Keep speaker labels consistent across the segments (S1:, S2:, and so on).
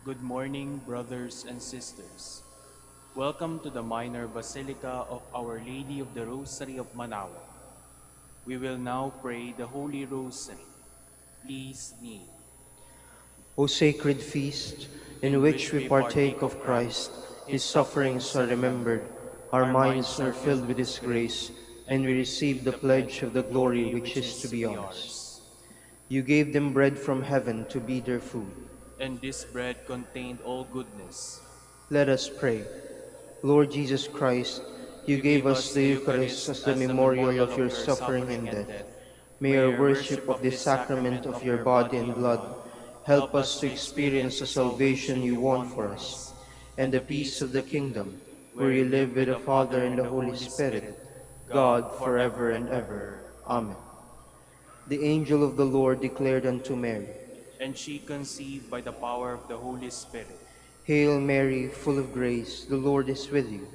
S1: Good morning, brothers and sisters. Welcome to the Minor Basilica of Our Lady of the Rosary of Manaoag. We will now pray the Holy Rosary. Please kneel.
S2: O sacred feast, in
S1: In
S2: which
S1: which
S2: we
S1: we
S2: partake
S1: partake
S2: of
S1: of
S2: Christ,
S1: Christ,
S2: his
S1: his
S2: sufferings
S1: sufferings
S2: are
S1: are
S2: remembered,
S1: remembered,
S2: our
S1: our
S2: minds
S1: minds
S2: are
S1: are
S2: filled
S1: filled
S2: with
S1: with
S2: his
S1: his
S2: grace,
S1: grace,
S2: and
S1: and
S2: we
S1: we
S2: receive
S1: receive
S2: the
S1: the
S2: pledge
S1: pledge
S2: of
S1: of
S2: the
S1: the
S2: glory
S1: glory
S2: which
S1: which
S2: is
S1: is
S2: to
S1: to
S2: be
S1: be
S2: ours.
S1: ours.
S2: You gave them bread from heaven to be their food.
S1: And this bread contained all goodness.
S2: Let us pray. Lord Jesus Christ, you
S1: You
S2: gave
S1: gave
S2: us
S1: us
S2: the
S1: the
S2: Eucharist
S1: Eucharist
S2: as the
S1: as the
S2: memorial
S1: memorial
S2: of
S1: of
S2: your
S1: your
S2: suffering
S1: suffering
S2: and
S1: and
S2: death.
S1: death.
S2: May
S1: May
S2: our
S1: our
S2: worship
S1: worship
S2: of
S1: of
S2: this
S1: this
S2: sacrament
S1: sacrament
S2: of
S1: of
S2: your
S1: your
S2: body
S1: body
S2: and
S1: and
S2: blood
S1: blood
S2: help
S1: help
S2: us
S1: us
S2: to
S1: to
S2: experience
S1: experience
S2: the
S1: the
S2: salvation
S1: salvation
S2: you
S1: you
S2: won
S1: won
S2: for
S1: for
S2: us
S1: us,
S2: and
S1: and
S2: the
S1: the
S2: peace
S1: peace
S2: of
S1: of
S2: the
S1: the kingdom,
S2: kingdom, where
S1: where
S2: you
S1: you
S2: live
S1: live
S2: with
S1: with
S2: the
S1: the
S2: Father
S1: Father
S2: and
S1: and
S2: the
S1: the
S2: Holy
S1: Holy
S2: Spirit,
S1: Spirit,
S2: God,
S1: God
S2: forever
S1: forever
S2: and
S1: and
S2: ever.
S1: ever.
S2: Amen.
S1: Amen.
S2: The angel of the Lord declared unto Mary,
S1: And she conceived by the power of the Holy Spirit.
S2: Hail Mary, full of grace, the Lord is with you.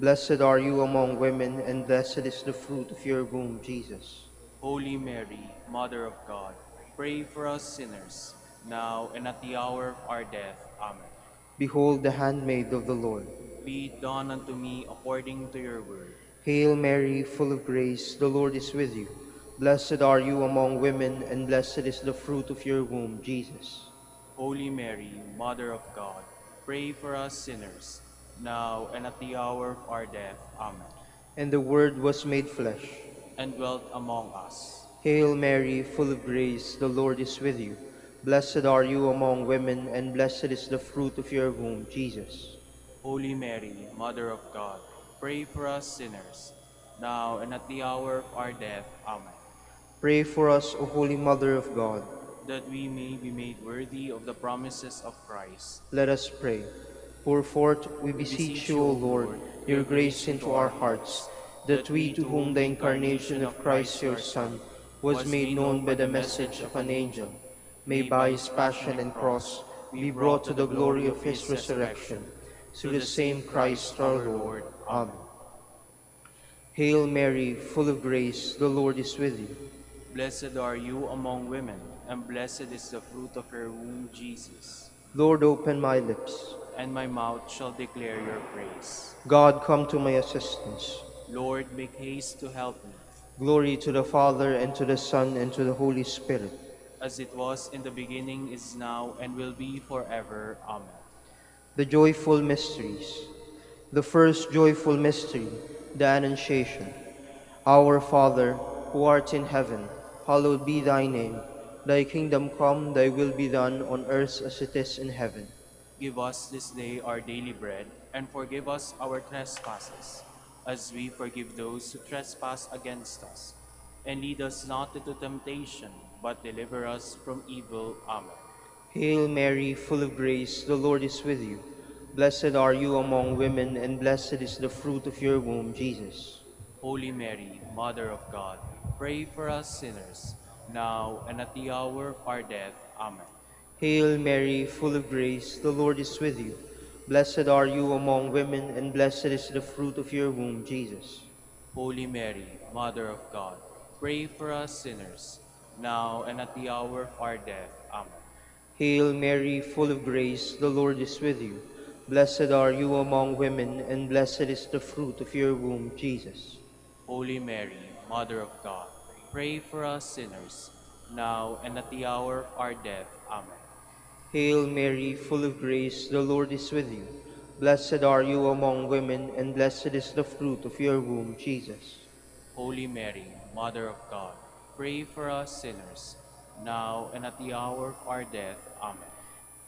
S2: Blessed are you among women, and blessed is the fruit of your womb, Jesus.
S1: Holy Mary, Mother of God, pray for us sinners, now and at the hour of our death. Amen.
S2: Behold the handmaid of the Lord.
S1: Be it done unto me according to your word.
S2: Hail Mary, full of grace, the Lord is with you. Blessed are you among women, and blessed is the fruit of your womb, Jesus.
S1: Holy Mary, Mother of God, pray for us sinners, now and at the hour of our death. Amen.
S2: And the Word was made flesh.
S1: And dwelt among us.
S2: Hail Mary, full of grace, the Lord is with you. Blessed are you among women, and blessed is the fruit of your womb, Jesus.
S1: Holy Mary, Mother of God, pray for us sinners, now and at the hour of our death. Amen.
S2: Pray for us, O Holy Mother of God.
S1: That we may be made worthy of the promises of Christ.
S2: Let us pray. Pour forth, we
S1: We
S2: beseech
S1: beseech
S2: you,
S1: you,
S2: O
S1: O
S2: Lord,
S1: Lord,
S2: your
S1: your
S2: grace
S1: grace into
S2: into our
S1: our
S2: hearts,
S1: hearts,
S2: that
S1: that
S2: we,
S1: we,
S2: to
S1: to
S2: whom
S1: whom
S2: the
S1: the
S2: incarnation
S1: incarnation
S2: of
S1: of
S2: Christ
S1: Christ
S2: your
S1: your
S2: Son
S1: Son
S2: was
S1: was
S2: made
S1: made
S2: known
S1: known
S2: by
S1: by
S2: the
S1: the
S2: message
S1: message
S2: of
S1: of
S2: an
S1: an
S2: angel,
S1: angel,
S2: may
S1: may
S2: by
S1: by
S2: his
S1: his passion
S2: passion
S1: and
S2: and cross
S1: cross
S2: be
S1: be
S2: brought
S1: brought
S2: to
S1: to
S2: the
S1: the
S2: glory
S1: glory
S2: of
S1: of
S2: his
S1: his
S2: resurrection,
S1: resurrection.
S2: through
S1: Through
S2: the
S1: the
S2: same
S1: same
S2: Christ
S1: Christ
S2: our
S1: our
S2: Lord.
S1: Lord.
S2: Amen.
S1: Amen.
S2: Hail Mary, full of grace, the Lord is with you.
S1: Blessed are you among women, and blessed is the fruit of your womb, Jesus.
S2: Lord, open my lips.
S1: And my mouth shall declare your praise.
S2: God, come to my assistance.
S1: Lord, make haste to help me,
S2: Glory to the Father, and to the Son, and to the Holy Spirit.
S1: as it was in the beginning, is now, and will be forever. Amen.
S2: The joyful mysteries. The first joyful mystery, the Annunciation. Our Father, who art in heaven, hallowed be thy name. Thy kingdom come, thy will be done on earth as it is in heaven.
S1: Give us this day our daily bread, and forgive us our trespasses, as we forgive those who trespass against us. And lead us not into temptation, but deliver us from evil. Amen.
S2: Hail Mary, full of grace, the Lord is with you. Blessed are you among women, and blessed is the fruit of your womb, Jesus.
S1: Holy Mary, Mother of God, pray for us sinners, now and at the hour of our death. Amen.
S2: Hail Mary, full of grace, the Lord is with you. Blessed are you among women, and blessed is the fruit of your womb, Jesus.
S1: Holy Mary, Mother of God, pray for us sinners, now and at the hour of our death. Amen.
S2: Hail Mary, full of grace, the Lord is with you. Blessed are you among women, and blessed is the fruit of your womb, Jesus.
S1: Holy Mary, Mother of God, pray for us sinners, now and at the hour of our death. Amen.
S2: Hail Mary, full of grace, the Lord is with you. Blessed are you among women, and blessed is the fruit of your womb, Jesus.
S1: Holy Mary, Mother of God, pray for us sinners, now and at the hour of our death. Amen.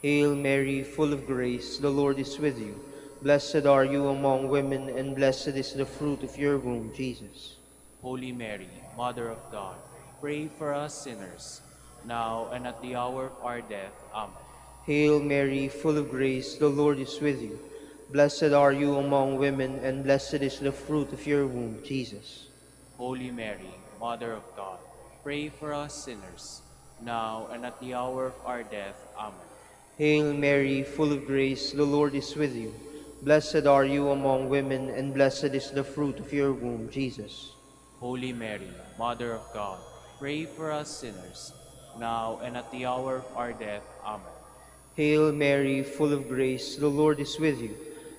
S2: Hail Mary, full of grace, the Lord is with you. Blessed are you among women, and blessed is the fruit of your womb, Jesus.
S1: Holy Mary, Mother of God, pray for us sinners, now and at the hour of our death. Amen.
S2: Hail Mary, full of grace, the Lord is with you. Blessed are you among women, and blessed is the fruit of your womb, Jesus.
S1: Holy Mary, Mother of God, pray for us sinners, now and at the hour of our death. Amen.
S2: Hail Mary, full of grace, the Lord is with you. Blessed are you among women, and blessed is the fruit of your womb, Jesus.
S1: Holy Mary, Mother of God, pray for us sinners, now and at the hour of our death. Amen.
S2: Hail Mary, full of grace, the Lord is with you.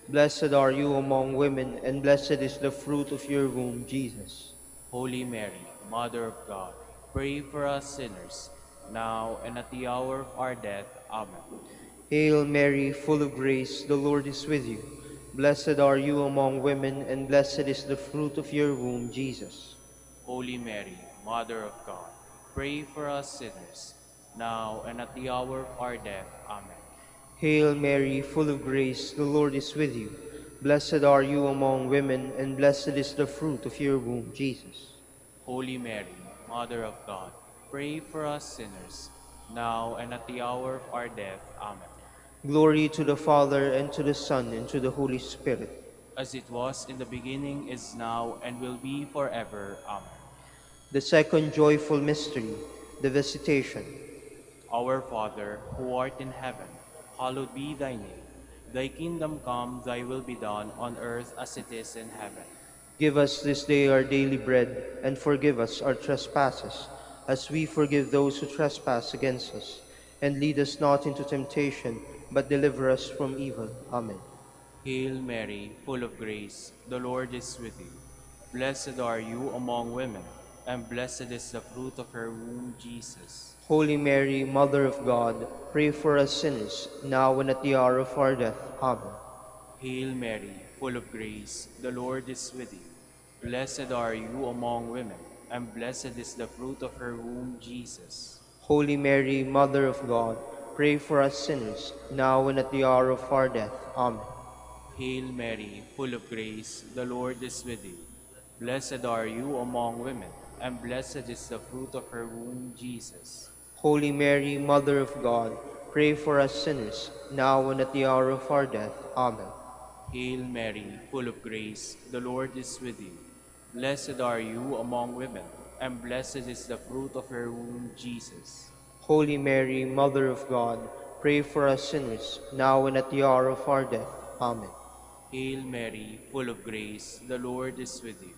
S2: Blessed are you among women, and blessed is the fruit of your womb, Jesus.
S1: Holy Mary, Mother of God, pray for us sinners, now and at the hour of our death. Amen.
S2: Hail Mary, full of grace, the Lord is with you. Blessed are you among women, and blessed is the fruit of your womb, Jesus.
S1: Holy Mary, Mother of God, pray for us sinners, now and at the hour of our death. Amen.
S2: Hail Mary, full of grace, the Lord is with you. Blessed are you among women, and blessed is the fruit of your womb, Jesus.
S1: Holy Mary, Mother of God, pray for us sinners, now and at the hour of our death. Amen.
S2: Glory to the Father, and to the Son, and to the Holy Spirit.
S1: As it was in the beginning, is now, and will be forever. Amen.
S2: The second joyful mystery, the Visitation.
S1: Our Father, who art in heaven, hallowed be thy name. Thy kingdom come, thy will be done, on earth as it is in heaven.
S2: Give us this day our daily bread, and forgive us our trespasses, as we forgive those who trespass against us. And lead us not into temptation, but deliver us from evil. Amen.
S1: Hail Mary, full of grace, the Lord is with you. Blessed are you among women, and blessed is the fruit of her womb, Jesus.
S2: Holy Mary, Mother of God, pray for us sinners, now and at the hour of our death. Amen.
S1: Hail Mary, full of grace, the Lord is with you. Blessed are you among women, and blessed is the fruit of her womb, Jesus.
S2: Holy Mary, Mother of God, pray for us sinners, now and at the hour of our death. Amen.
S1: Hail Mary, full of grace, the Lord is with you. Blessed are you among women, and blessed is the fruit of her womb, Jesus.
S2: Holy Mary, Mother of God, pray for us sinners, now and at the hour of our death. Amen.
S1: Hail Mary, full of grace, the Lord is with you. Blessed are you among women, and blessed is the fruit of her womb, Jesus.
S2: Holy Mary, Mother of God, pray for us sinners, now and at the hour of our death. Amen.
S1: Hail Mary, full of grace, the Lord is with you.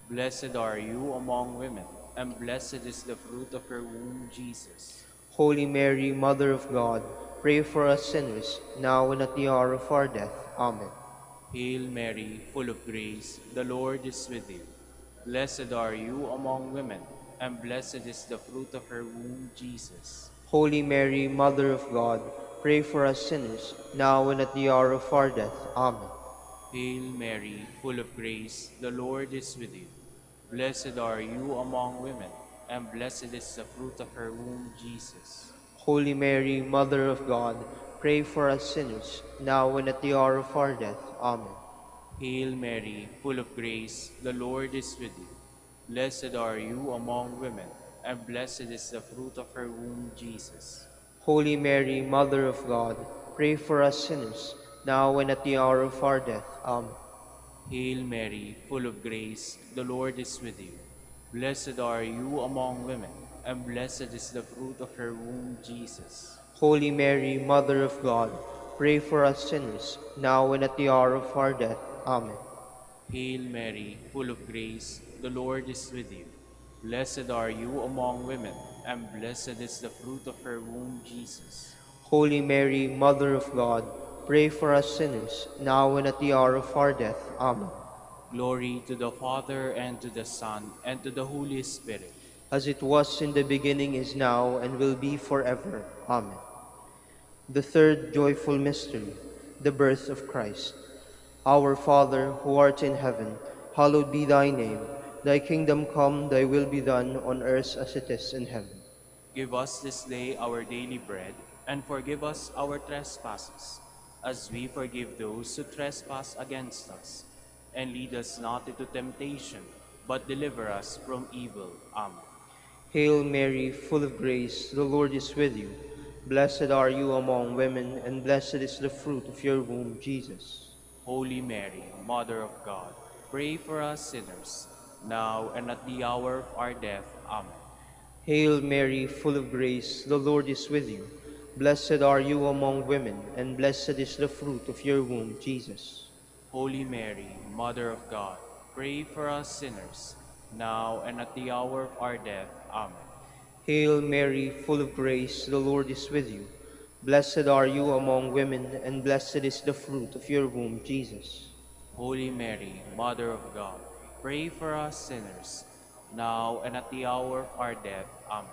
S1: Blessed are you among women, and blessed is the fruit of her womb, Jesus.
S2: Holy Mary, Mother of God, pray for us sinners, now and at the hour of our death. Amen.
S1: Hail Mary, full of grace, the Lord is with you. Blessed are you among women, and blessed is the fruit of her womb, Jesus.
S2: Holy Mary, Mother of God, pray for us sinners, now and at the hour of our death. Amen.
S1: Hail Mary, full of grace, the Lord is with you. Blessed are you among women, and blessed is the fruit of her womb, Jesus.
S2: Holy Mary, Mother of God, pray for us sinners, now and at the hour of our death. Amen.
S1: Hail Mary, full of grace, the Lord is with you. Blessed are you among women, and blessed is the fruit of her womb, Jesus.
S2: Holy Mary, Mother of God, pray for us sinners, now and at the hour of our death. Amen.
S1: Hail Mary, full of grace, the Lord is with you. Blessed are you among women, and blessed is the fruit of her womb, Jesus.
S2: Holy Mary, Mother of God, pray for us sinners, now and at the hour of our death. Amen.
S1: Hail Mary, full of grace, the Lord is with you. Blessed are you among women, and blessed is the fruit of her womb, Jesus.
S2: Holy Mary, Mother of God, pray for us sinners, now and at the hour of our death. Amen.
S1: Glory to the Father, and to the Son, and to the Holy Spirit.
S2: As it was in the beginning, is now, and will be forever. Amen. The third joyful mystery, the birth of Christ. Our Father, who art in heaven, hallowed be thy name. Thy kingdom come, thy will be done, on earth as it is in heaven.
S1: Give us this day our daily bread, and forgive us our trespasses, as we forgive those who trespass against us. And lead us not into temptation, but deliver us from evil. Amen.
S2: Hail Mary, full of grace, the Lord is with you. Blessed are you among women, and blessed is the fruit of your womb, Jesus.
S1: Holy Mary, Mother of God, pray for us sinners, now and at the hour of our death. Amen.
S2: Hail Mary, full of grace, the Lord is with you. Blessed are you among women, and blessed is the fruit of your womb, Jesus.
S1: Holy Mary, Mother of God, pray for us sinners, now and at the hour of our death. Amen.
S2: Hail Mary, full of grace, the Lord is with you. Blessed are you among women, and blessed is the fruit of your womb, Jesus.
S1: Holy Mary, Mother of God, pray for us sinners, now and at the hour of our death. Amen.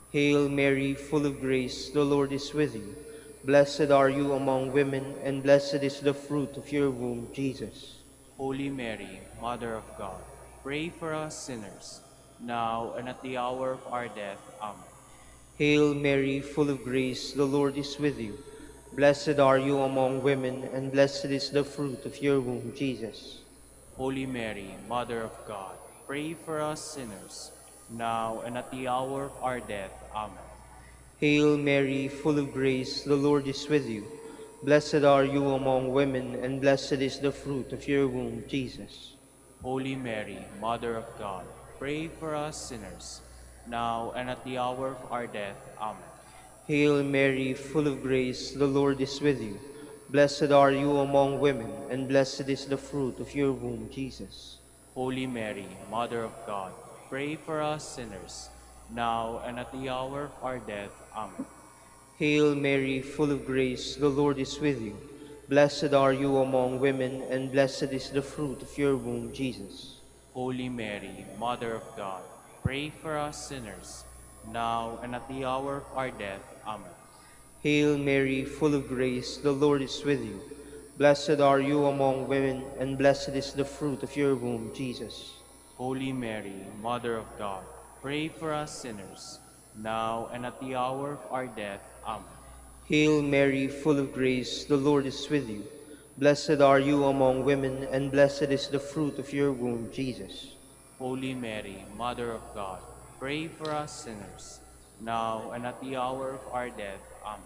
S2: Hail Mary, full of grace, the Lord is with you. Blessed are you among women, and blessed is the fruit of your womb, Jesus.
S1: Holy Mary, Mother of God, pray for us sinners, now and at the hour of our death. Amen.
S2: Hail Mary, full of grace, the Lord is with you. Blessed are you among women, and blessed is the fruit of your womb, Jesus.
S1: Holy Mary, Mother of God, pray for us sinners, now and at the hour of our death. Amen.
S2: Hail Mary, full of grace, the Lord is with you. Blessed are you among women, and blessed is the fruit of your womb, Jesus.
S1: Holy Mary, Mother of God, pray for us sinners, now and at the hour of our death. Amen.
S2: Hail Mary, full of grace, the Lord is with you. Blessed are you among women, and blessed is the fruit of your womb, Jesus.
S1: Holy Mary, Mother of God, pray for us sinners, now and at the hour of our death. Amen.
S2: Hail Mary, full of grace, the Lord is with you. Blessed are you among women, and blessed is the fruit of your womb, Jesus.
S1: Holy Mary, Mother of God, pray for us sinners, now and at the hour of our death. Amen.
S2: Hail Mary, full of grace, the Lord is with you. Blessed are you among women, and blessed is the fruit of your womb, Jesus.
S1: Holy Mary, Mother of God, pray for us sinners, now and at the hour of our death. Amen.
S2: Hail Mary, full of grace, the Lord is with you. Blessed are you among women, and blessed is the fruit of your womb, Jesus.
S1: Holy Mary, Mother of God, pray for us sinners, now and at the hour of our death. Amen.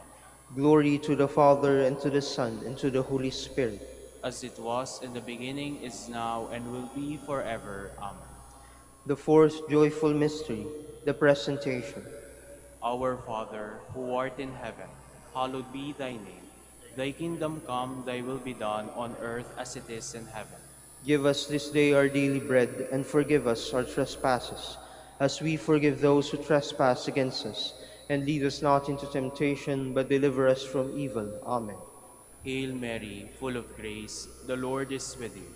S2: Glory to the Father, and to the Son, and to the Holy Spirit.
S1: As it was in the beginning, is now, and will be forever. Amen.
S2: The fourth joyful mystery, the Presentation.
S1: Our Father, who art in heaven, hallowed be thy name. Thy kingdom come, thy will be done on earth as it is in heaven.
S2: Give us this day our daily bread, and forgive us our trespasses, as we forgive those who trespass against us. And lead us not into temptation, but deliver us from evil. Amen.
S1: Hail Mary, full of grace, the Lord is with you.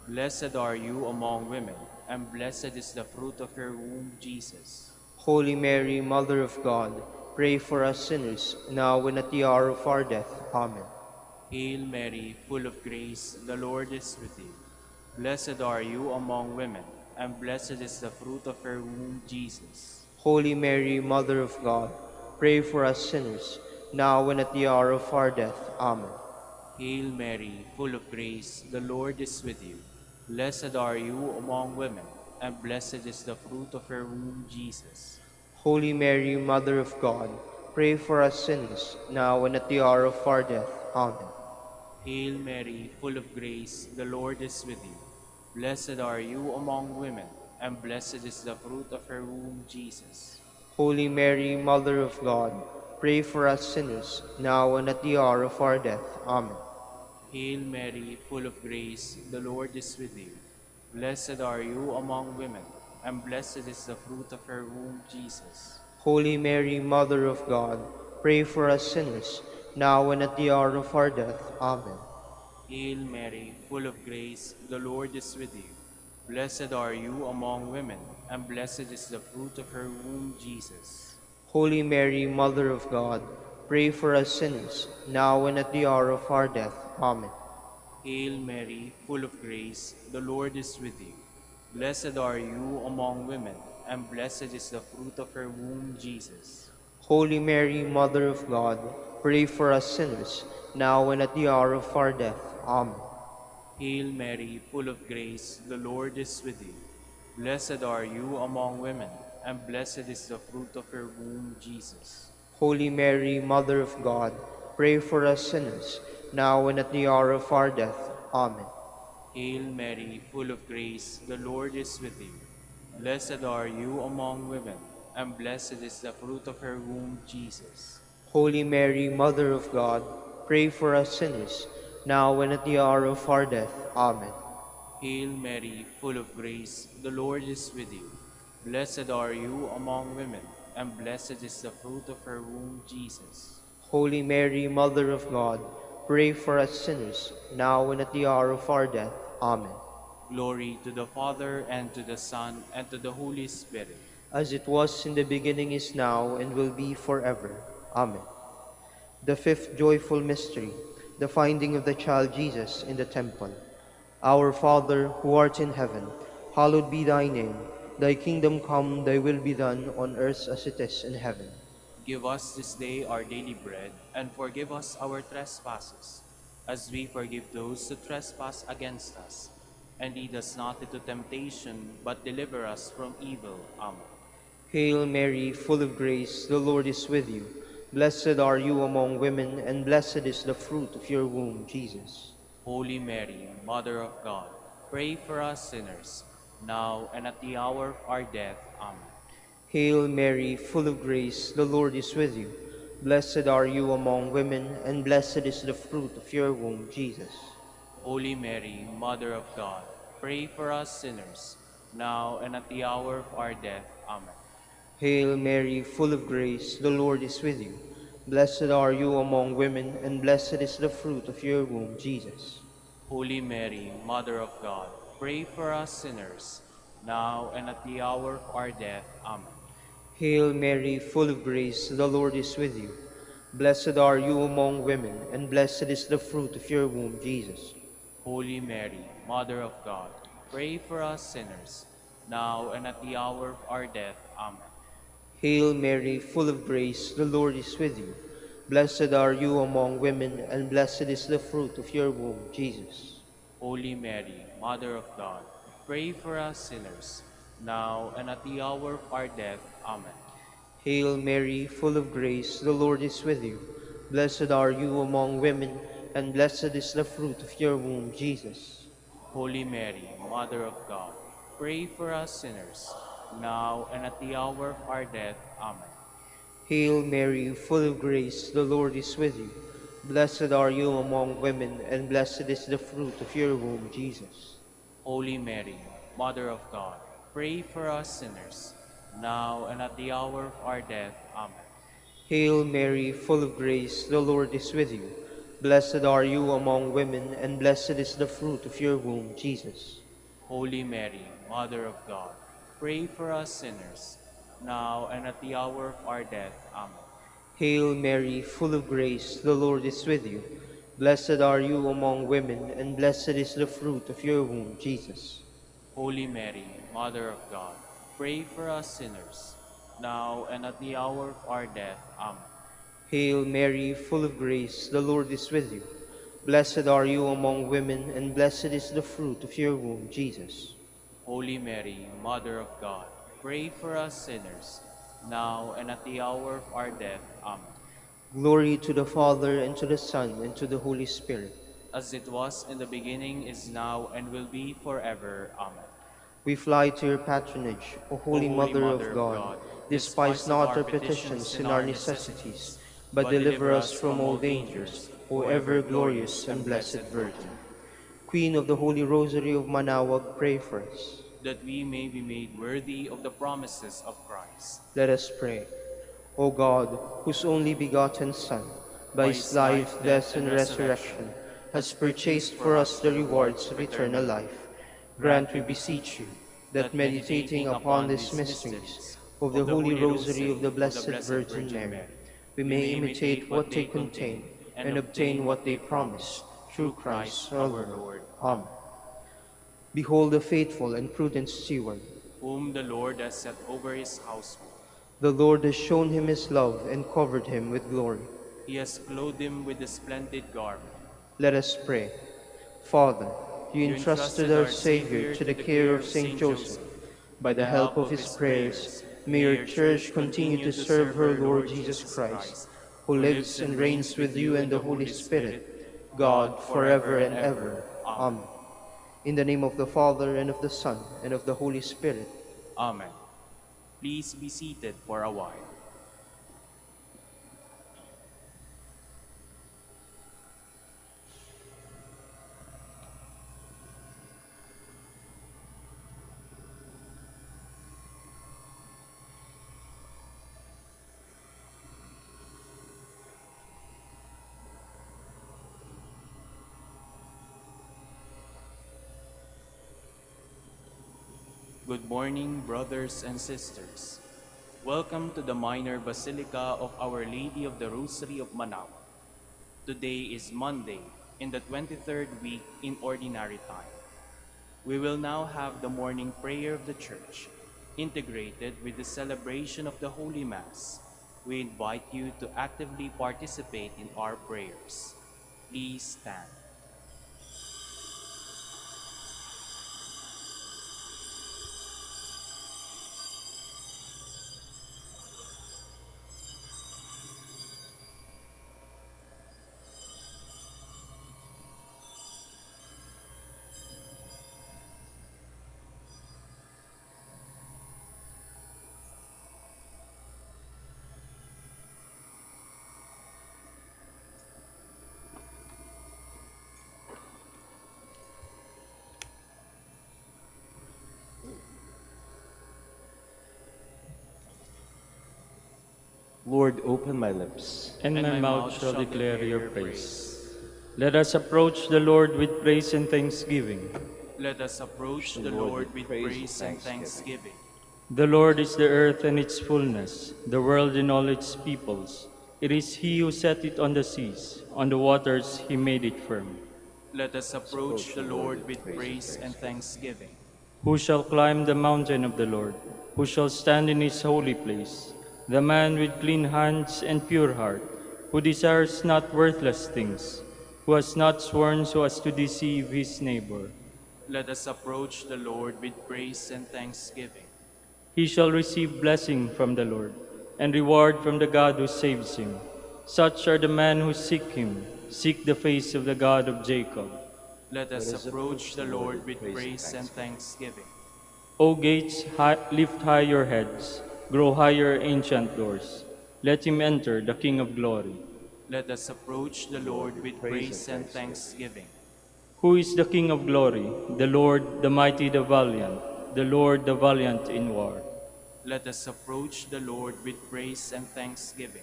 S1: Blessed are you among women, and blessed is the fruit of your womb, Jesus.
S2: Holy Mary, Mother of God, pray for us sinners, now and at the hour of our death. Amen.
S1: Hail Mary, full of grace, the Lord is with you. Blessed are you among women, and blessed is the fruit of your womb, Jesus.
S2: Holy Mary, Mother of God, pray for us sinners, now and at the hour of our death. Amen.
S1: Hail Mary, full of grace, the Lord is with you. Blessed are you among women, and blessed is the fruit of your womb, Jesus.
S2: Holy Mary, Mother of God, pray for us sinners, now and at the hour of our death. Amen.
S1: Hail Mary, full of grace, the Lord is with you. Blessed are you among women, and blessed is the fruit of your womb, Jesus.
S2: Holy Mary, Mother of God, pray for us sinners, now and at the hour of our death. Amen.
S1: Hail Mary, full of grace, the Lord is with you. Blessed are you among women, and blessed is the fruit of your womb, Jesus.
S2: Holy Mary, Mother of God, pray for us sinners, now and at the hour of our death. Amen.
S1: Hail Mary, full of grace, the Lord is with you. Blessed are you among women, and blessed is the fruit of her womb, Jesus.
S2: Holy Mary, Mother of God, pray for us sinners, now and at the hour of our death. Amen.
S1: Hail Mary, full of grace, the Lord is with you. Blessed are you among women, and blessed is the fruit of her womb, Jesus.
S2: Holy Mary, Mother of God, pray for us sinners, now and at the hour of our death. Amen.
S1: Hail Mary, full of grace, the Lord is with you. Blessed are you among women, and blessed is the fruit of her womb, Jesus.
S2: Holy Mary, Mother of God, pray for us sinners, now and at the hour of our death. Amen.
S1: Hail Mary, full of grace, the Lord is with you. Blessed are you among women, and blessed is the fruit of her womb, Jesus.
S2: Holy Mary, Mother of God, pray for us sinners, now and at the hour of our death. Amen.
S1: Hail Mary, full of grace, the Lord is with you. Blessed are you among women, and blessed is the fruit of her womb, Jesus.
S2: Holy Mary, Mother of God, pray for us sinners, now and at the hour of our death. Amen.
S1: Glory to the Father, and to the Son, and to the Holy Spirit.
S2: As it was in the beginning, is now, and will be forever. Amen. The fifth joyful mystery, the finding of the child Jesus in the temple. Our Father, who art in heaven, hallowed be thy name. Thy kingdom come, thy will be done on earth as it is in heaven.
S1: Give us this day our daily bread, and forgive us our trespasses, as we forgive those who trespass against us. And lead us not into temptation, but deliver us from evil. Amen.
S2: Hail Mary, full of grace, the Lord is with you. Blessed are you among women, and blessed is the fruit of your womb, Jesus.
S1: Holy Mary, Mother of God, pray for us sinners, now and at the hour of our death. Amen.
S2: Hail Mary, full of grace, the Lord is with you. Blessed are you among women, and blessed is the fruit of your womb, Jesus.
S1: Holy Mary, Mother of God, pray for us sinners, now and at the hour of our death. Amen.
S2: Hail Mary, full of grace, the Lord is with you. Blessed are you among women, and blessed is the fruit of your womb, Jesus.
S1: Holy Mary, Mother of God, pray for us sinners, now and at the hour of our death. Amen.
S2: Hail Mary, full of grace, the Lord is with you. Blessed are you among women, and blessed is the fruit of your womb, Jesus.
S1: Holy Mary, Mother of God, pray for us sinners, now and at the hour of our death. Amen.
S2: Hail Mary, full of grace, the Lord is with you. Blessed are you among women, and blessed is the fruit of your womb, Jesus.
S1: Holy Mary, Mother of God, pray for us sinners, now and at the hour of our death. Amen.
S2: Hail Mary, full of grace, the Lord is with you. Blessed are you among women, and blessed is the fruit of your womb, Jesus.
S1: Holy Mary, Mother of God, pray for us sinners, now and at the hour of our death. Amen.
S2: Hail Mary, full of grace, the Lord is with you. Blessed are you among women, and blessed is the fruit of your womb, Jesus.
S1: Holy Mary, Mother of God, pray for us sinners, now and at the hour of our death. Amen.
S2: Hail Mary, full of grace, the Lord is with you. Blessed are you among women, and blessed is the fruit of your womb, Jesus.
S1: Holy Mary, Mother of God, pray for us sinners, now and at the hour of our death. Amen.
S2: Hail Mary, full of grace, the Lord is with you. Blessed are you among women, and blessed is the fruit of your womb, Jesus.
S1: Holy Mary, Mother of God, pray for us sinners, now and at the hour of our death. Amen.
S2: Hail Mary, full of grace, the Lord is with you. Blessed are you among women, and blessed is the fruit of your womb, Jesus.
S1: Holy Mary, Mother of God, pray for us sinners, now and at the hour of our death. Amen.
S2: Glory to the Father, and to the Son, and to the Holy Spirit.
S1: As it was in the beginning, is now, and will be forever. Amen.
S2: We fly to your patronage, O
S1: O
S2: Holy
S1: Holy
S2: Mother
S1: Mother
S2: of
S1: of
S2: God.
S1: God,
S2: Despise not our petitions and our necessities, but deliver us from all dangers, O ever glorious and blessed Virgin. Queen of the Holy Rosary of Manaoag, pray for us.
S1: that we may be made worthy of the promises of Christ.
S2: Let us pray. O God, whose only begotten Son, by
S1: By
S2: his
S1: his life,
S2: life,
S1: death,
S2: death,
S1: and
S2: and
S1: resurrection,
S2: resurrection, has purchased for us the rewards of eternal life, grant, we beseech you, that meditating upon these mysteries of the Holy Rosary of the Blessed Virgin Mary, we may imitate what they contain and obtain what they promise, through Christ our Lord. Amen. Behold the faithful and prudent steward.
S1: whom the Lord has set over his household.
S2: The Lord has shown him his love and covered him with glory.
S1: He has clothed him with a splendid garment.
S2: Let us pray. Father, you
S1: You
S2: entrusted our Savior to the care of Saint Joseph. By the help of his prayers, may your Church continue to serve her Lord Jesus Christ, who lives and reigns with you and the Holy Spirit, God, forever and ever. Amen. In the name of the Father, and of the Son, and of the Holy Spirit.
S1: Amen. Please be seated for a while. Good morning, brothers and sisters. Welcome to the Minor Basilica of Our Lady of the Rosary of Manaoag. Today is Monday, in the 23rd week in Ordinary Time. We will now have the morning prayer of the Church, integrated with the celebration of the Holy Mass. We invite you to actively participate in our prayers. Please stand.
S3: Lord, open my lips.
S4: And my
S1: my
S4: mouth shall declare your praise. Let us approach the Lord with praise and thanksgiving.
S1: Let us approach the Lord with praise and thanksgiving.
S4: The Lord is the earth and its fullness, the world and all its peoples. It is He who set it on the seas, on the waters He made it firm.
S1: Let us approach the Lord with praise and thanksgiving.
S4: Who shall climb the mountain of the Lord? Who shall stand in His holy place? The man with clean hands and pure heart, who desires not worthless things, who has not sworn so as to deceive his neighbor.
S1: Let us approach the Lord with praise and thanksgiving.
S4: He shall receive blessing from the Lord, and reward from the God who saves him. Such are the men who seek him, seek the face of the God of Jacob.
S1: Let us approach the Lord with praise and thanksgiving.
S4: O gates, lift high your heads, grow higher, ancient doors. Let him enter, the King of glory.
S1: Let us approach the Lord with praise and thanksgiving.
S4: Who is the King of glory? The Lord, the mighty, the valiant, the Lord, the valiant in war.
S1: Let us approach the Lord with praise and thanksgiving.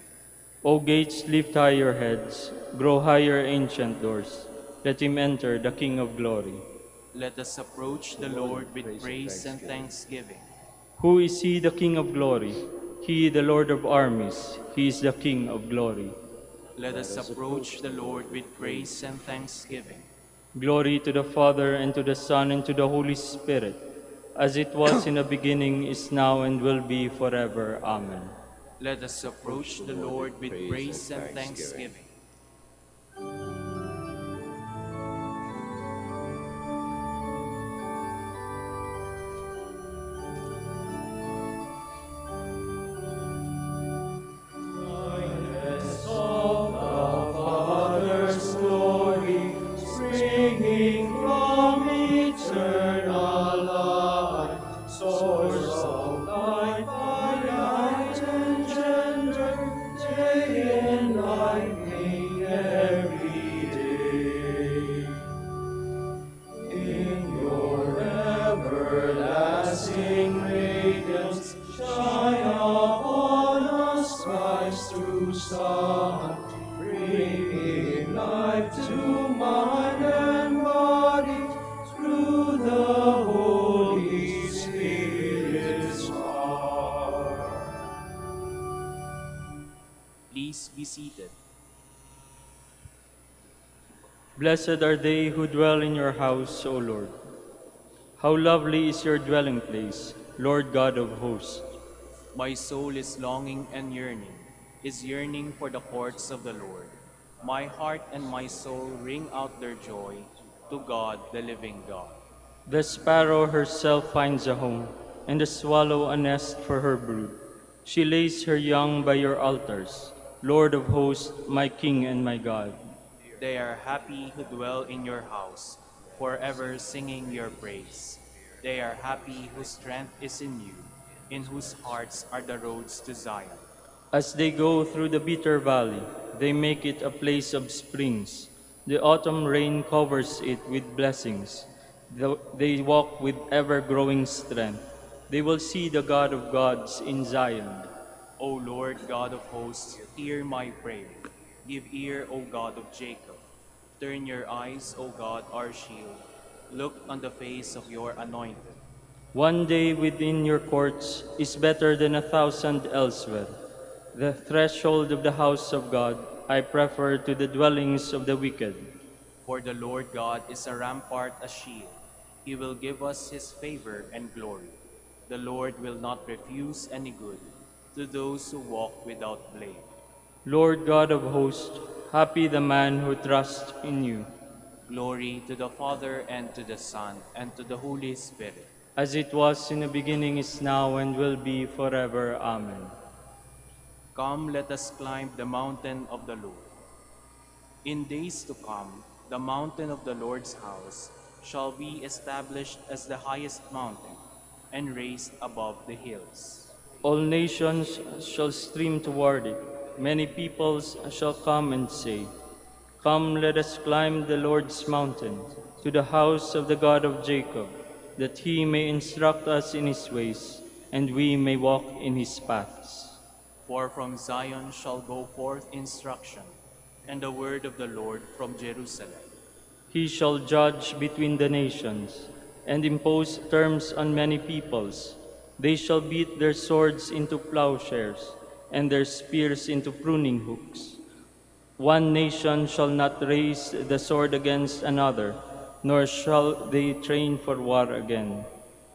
S4: O gates, lift high your heads, grow higher, ancient doors. Let him enter, the King of glory.
S1: Let us approach the Lord with praise and thanksgiving.
S4: Who is he, the King of glory? He, the Lord of armies, he is the King of glory.
S1: Let us approach the Lord with praise and thanksgiving.
S4: Glory to the Father, and to the Son, and to the Holy Spirit, as it was in the beginning, is now, and will be forever. Amen.
S1: Let us approach the Lord with praise and thanksgiving. Please be seated.
S4: Blessed are they who dwell in your house, O Lord. How lovely is your dwelling place, Lord God of hosts.
S1: My soul is longing and yearning, is yearning for the courts of the Lord. My heart and my soul ring out their joy to God, the living God.
S4: The sparrow herself finds a home, and the swallow a nest for her brood. She lays her young by your altars, Lord of hosts, my King and my God.
S1: They are happy who dwell in your house, forever singing your praise. They are happy whose strength is in you, in whose hearts are the roads to Zion.
S4: As they go through the bitter valley, they make it a place of springs. The autumn rain covers it with blessings. They walk with ever-growing strength. They will see the God of gods in Zion.
S1: O Lord God of hosts, hear my prayer. Give ear, O God of Jacob. Turn your eyes, O God, our shield. Look on the face of your anointed.
S4: One day within your courts is better than 1,000 elsewhere. The threshold of the house of God I prefer to the dwellings of the wicked.
S1: For the Lord God is a rampart, a shield. He will give us his favor and glory. The Lord will not refuse any good to those who walk without blame.
S4: Lord God of hosts, happy the man who trusts in you.
S1: Glory to the Father, and to the Son, and to the Holy Spirit.
S4: As it was in the beginning, is now, and will be forever. Amen.
S1: Come, let us climb the mountain of the Lord. In days to come, the mountain of the Lord's house shall be established as the highest mountain, and raised above the hills.
S4: All nations shall stream toward it. Many peoples shall come and say, Come, let us climb the Lord's mountain, to the house of the God of Jacob, that he may instruct us in his ways, and we may walk in his paths.
S1: For from Zion shall go forth instruction, and the word of the Lord from Jerusalem.
S4: He shall judge between the nations, and impose terms on many peoples. They shall beat their swords into plowshares, and their spears into pruning hooks. One nation shall not raise the sword against another, nor shall they train for war again.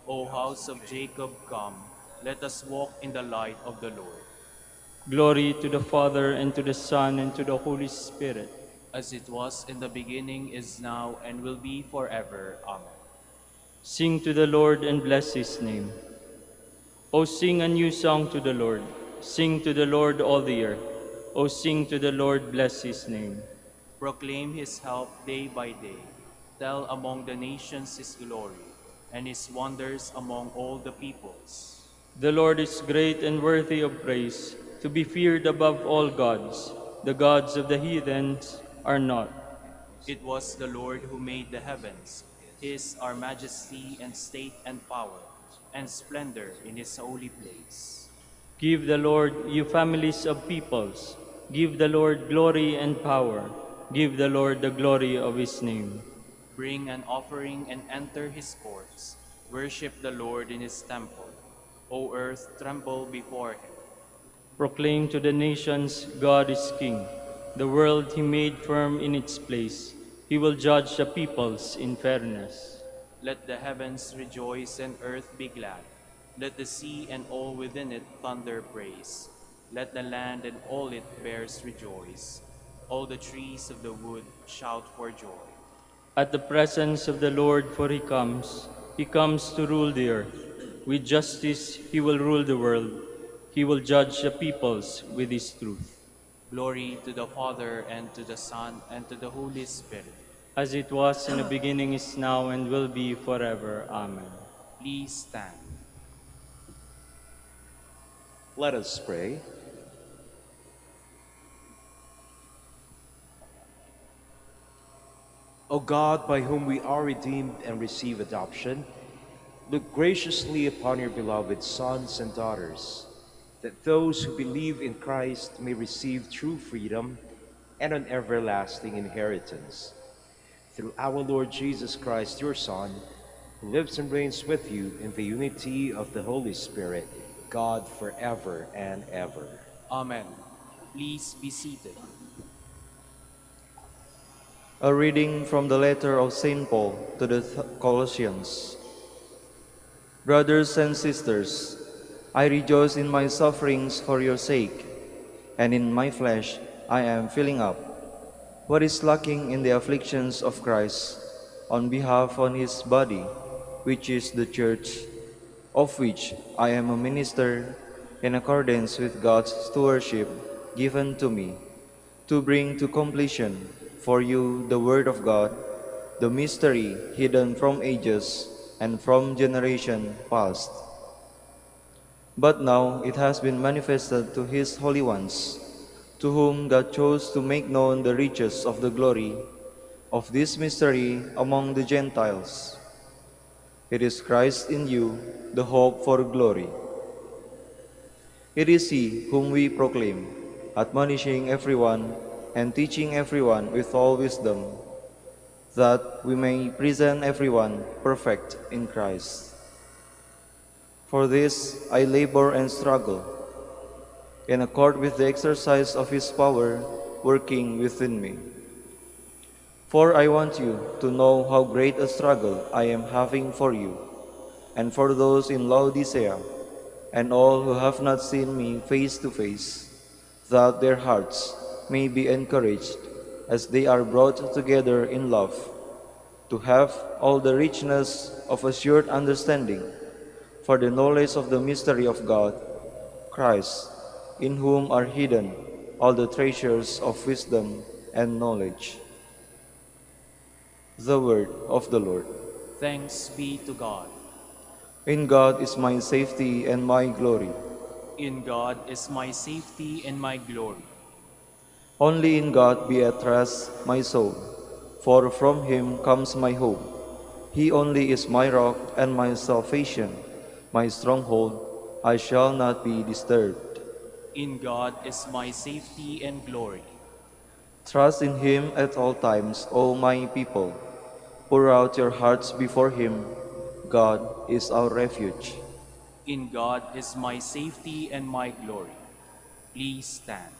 S1: O house of Jacob, come, let us walk in the light of the Lord.
S4: Glory to the Father, and to the Son, and to the Holy Spirit.
S1: As it was in the beginning, is now, and will be forever. Amen.
S4: Sing to the Lord and bless his name. O sing a new song to the Lord. Sing to the Lord all the earth. O sing to the Lord, bless his name.
S1: Proclaim his help day by day. Tell among the nations his glory, and his wonders among all the peoples.
S4: The Lord is great and worthy of praise, to be feared above all gods. The gods of the heathens are not.
S1: It was the Lord who made the heavens. His are majesty and state and power, and splendor in his holy place.
S4: Give the Lord, you families of peoples. Give the Lord glory and power. Give the Lord the glory of his name.
S1: Bring an offering and enter his courts. Worship the Lord in his temple. O earth, tremble before him.
S4: Proclaim to the nations, God is King. The world he made firm in its place. He will judge the peoples in fairness.
S1: Let the heavens rejoice and earth be glad. Let the sea and all within it thunder praise. Let the land and all it bears rejoice. All the trees of the wood shout for joy.
S4: At the presence of the Lord, for he comes to rule the earth. With justice he will rule the world. He will judge the peoples with his truth.
S1: Glory to the Father, and to the Son, and to the Holy Spirit.
S4: As it was in the beginning, is now, and will be forever. Amen.
S1: Please stand.
S3: Let us pray. O God, by whom we are redeemed and receive adoption, look graciously upon your beloved sons and daughters, that those who believe in Christ may receive true freedom and an everlasting inheritance. Through our Lord Jesus Christ, your Son, who lives and reigns with you in the unity of the Holy Spirit, God forever and ever.
S1: Amen. Please be seated.
S2: A reading from the letter of St. Paul to the Colossians. Brothers and sisters, I rejoice in my sufferings for your sake, and in my flesh I am filling up what is lacking in the afflictions of Christ on behalf of his body, which is the church, of which I am a minister in accordance with God's stewardship given to me, to bring to completion for you the word of God, the mystery hidden from ages and from generation past. But now it has been manifested to his holy ones, to whom God chose to make known the riches of the glory of this mystery among the Gentiles. It is Christ in you, the hope for glory. It is he whom we proclaim, admonishing everyone and teaching everyone with all wisdom, that we may present everyone perfect in Christ.
S5: For this I labor and struggle, in accord with the exercise of His power working within me. For I want you to know how great a struggle I am having for you, and for those in Laodicea, and all who have not seen me face to face, that their hearts may be encouraged as they are brought together in love, to have all the richness of assured understanding, for the knowledge of the mystery of God, Christ, in whom are hidden all the treasures of wisdom and knowledge. The word of the Lord.
S1: Thanks be to God.
S5: In God is my safety and my glory.
S1: In God is my safety and my glory.
S5: Only in God be at rest my soul, for from Him comes my hope. He only is my rock and my salvation, my stronghold. I shall not be disturbed.
S1: In God is my safety and glory.
S5: Trust in Him at all times, O my people. Pour out your hearts before Him. God is our refuge.
S1: In God is my safety and my glory. Please stand.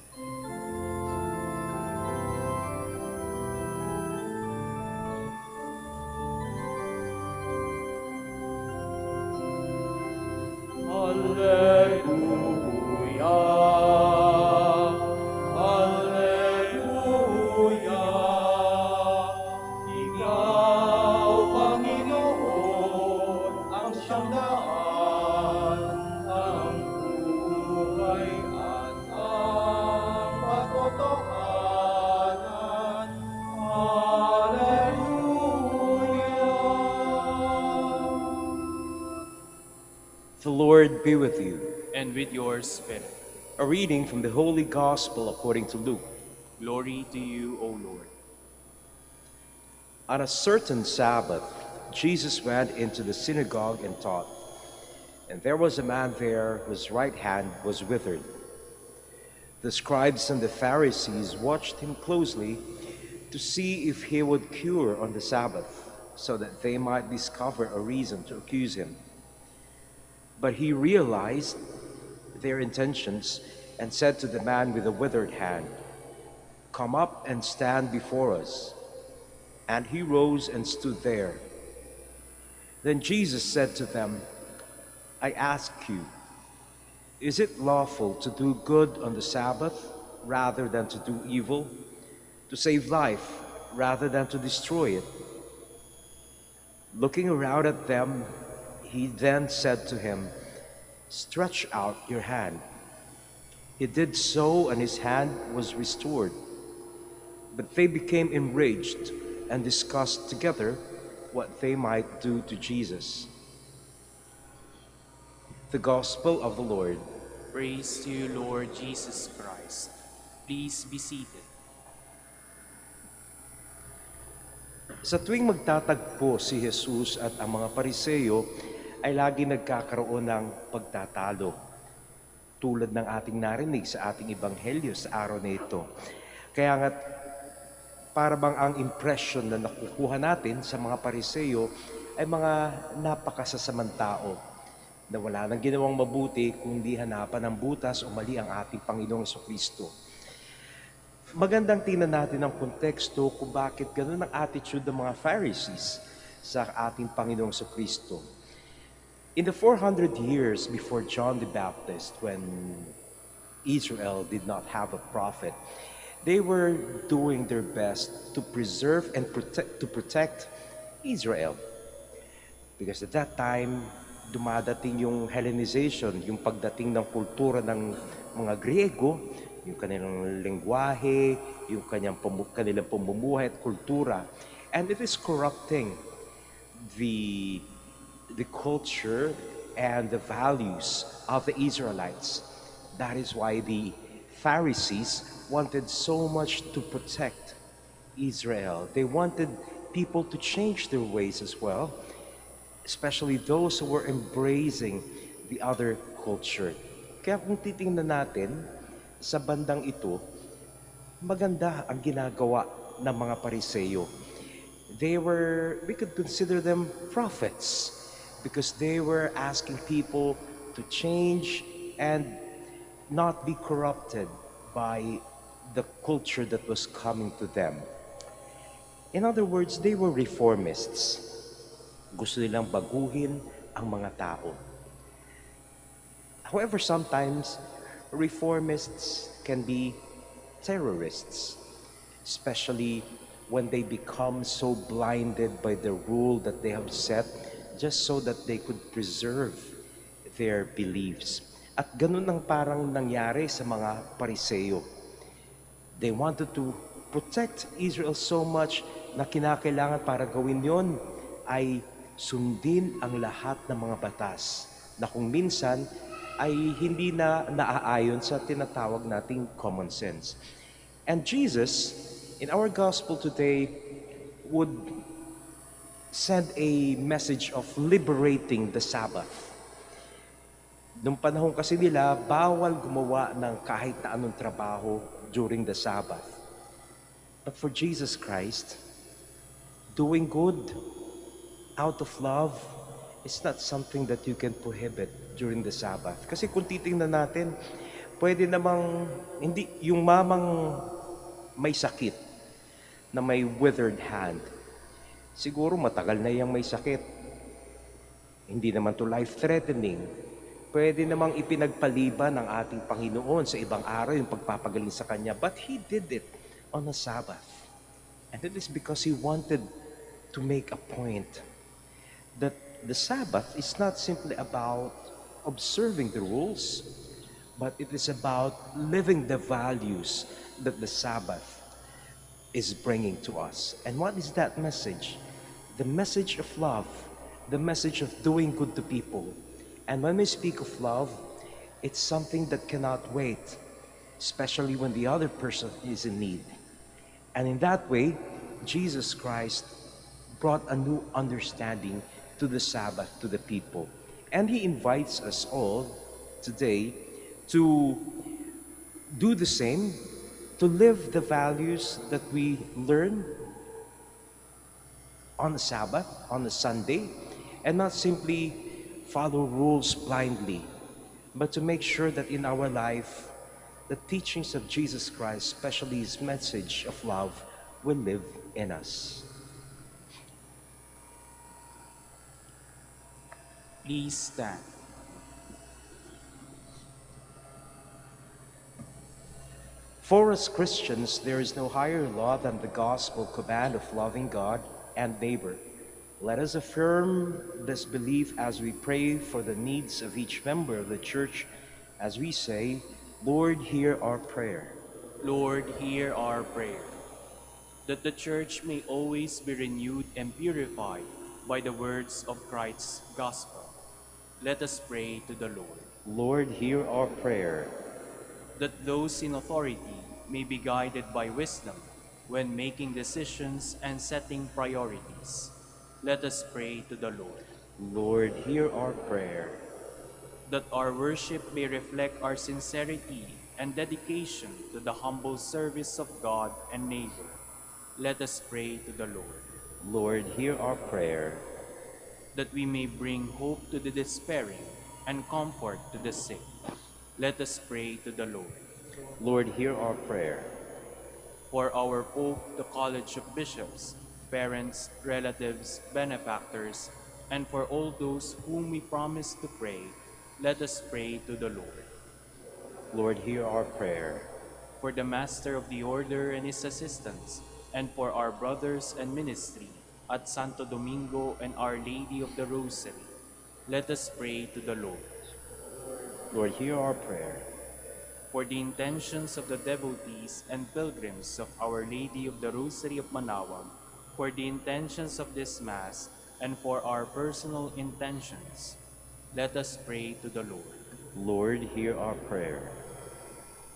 S3: The Lord be with you.
S1: And with your spirit.
S3: A reading from the Holy Gospel according to Luke.
S1: Glory to you, O Lord.
S3: On a certain Sabbath, Jesus went into the synagogue and taught. And there was a man there whose right hand was withered. The scribes and the Pharisees watched him closely to see if he would cure on the Sabbath, so that they might discover a reason to accuse him. But he realized their intentions and said to the man with the withered hand, "Come up and stand before us." And he rose and stood there. Then Jesus said to them, "I ask you, is it lawful to do good on the Sabbath rather than to do evil, to save life rather than to destroy it?" Looking around at them, he then said to him, "Stretch out your hand." He did so, and his hand was restored. But they became enraged and discussed together what they might do to Jesus. The Gospel of the Lord.
S1: Praise to you, Lord Jesus Christ. Please be seated.
S3: Sa tuwing magtatagpo si Jesus at ang mga Pariseo, ay lagi nagkakaroon ng pagtatalo. Tulad ng ating narinig sa ating ebanghelyo sa araw na ito. Kaya nga, para bang ang impression na nakukuha natin sa mga Pariseo ay mga napakasasamang tao na wala nang ginawang mabuti kundi hanapan ng butas o mali ang ating Panginoong Jesucristo. Magandang tingnan natin ang konteksto kung bakit ganun ang attitude ng mga Pharisees sa ating Panginoong Jesucristo. In the 400 years before John the Baptist, when Israel did not have a prophet, they were doing their best to preserve and protect Israel. Because at that time, dumadating yung Hellenization, yung pagdating ng kultura ng mga Griego, yung kanilang lengguwahe, yung kanilang pamumuhay at kultura. And it is corrupting the culture and the values of the Israelites. That is why the Pharisees wanted so much to protect Israel. They wanted people to change their ways as well, especially those who were embracing the other culture. Kaya kung titingnan natin sa bandang ito, maganda ang ginagawa ng mga Pariseo. We could consider them prophets. because they were asking people to change and not be corrupted by the culture that was coming to them. In other words, they were reformists. Gusto nilang baguhin ang mga tao. However, sometimes reformists can be terrorists, especially when they become so blinded by the rule that they have set just so that they could preserve their beliefs. At ganun ang parang nangyari sa mga Pariseo. They wanted to protect Israel so much na kinakailangan para gawin yon ay sundin ang lahat ng mga batas na kung minsan ay hindi na naaayon sa tinatawag nating common sense. And Jesus, in our gospel today, would send a message of liberating the Sabbath. Noong panahon kasi nila, bawal gumawa ng kahit na anong trabaho during the Sabbath. But for Jesus Christ, doing good out of love is not something that you can prohibit during the Sabbath. Kasi kung titingnan natin, pwede namang, hindi, yung mamang may sakit, na may withered hand, siguro matagal na yung may sakit. Hindi naman to life-threatening. Pwede namang ipinagpaliban ng ating Panginoon sa ibang araw yung pagpapagaling sa Kanya. But He did it on a Sabbath. And it is because He wanted to make a point that the Sabbath is not simply about observing the rules, but it is about living the values that the Sabbath is bringing to us. And what is that message? The message of love, the message of doing good to people. And when we speak of love, it's something that cannot wait, especially when the other person is in need. And in that way, Jesus Christ brought a new understanding to the Sabbath, to the people. And He invites us all today to do the same, to live the values that we learn on the Sabbath, on the Sunday, and not simply follow rules blindly, but to make sure that in our life, the teachings of Jesus Christ, especially His message of love, will live in us.
S1: Please stand.
S3: For us Christians, there is no higher law than the gospel command of loving God and neighbor. Let us affirm this belief as we pray for the needs of each member of the church as we say, Lord, hear our prayer.
S1: Lord, hear our prayer. That the church may always be renewed and purified by the words of Christ's gospel. Let us pray to the Lord.
S3: Lord, hear our prayer.
S1: That those in authority may be guided by wisdom when making decisions and setting priorities. Let us pray to the Lord.
S3: Lord, hear our prayer.
S1: That our worship may reflect our sincerity and dedication to the humble service of God and neighbor. Let us pray to the Lord.
S3: Lord, hear our prayer.
S1: That we may bring hope to the despairing and comfort to the sick. Let us pray to the Lord.
S3: Lord, hear our prayer.
S1: For our Pope, the College of Bishops, parents, relatives, benefactors, and for all those whom we promise to pray, let us pray to the Lord.
S3: Lord, hear our prayer.
S1: For the Master of the Order and his assistants, and for our brothers and ministry at Santo Domingo and Our Lady of the Rosary, let us pray to the Lord.
S3: Lord, hear our prayer.
S1: For the intentions of the devotees and pilgrims of Our Lady of the Rosary of Manaoag, for the intentions of this Mass, and for our personal intentions, let us pray to the Lord.
S3: Lord, hear our prayer.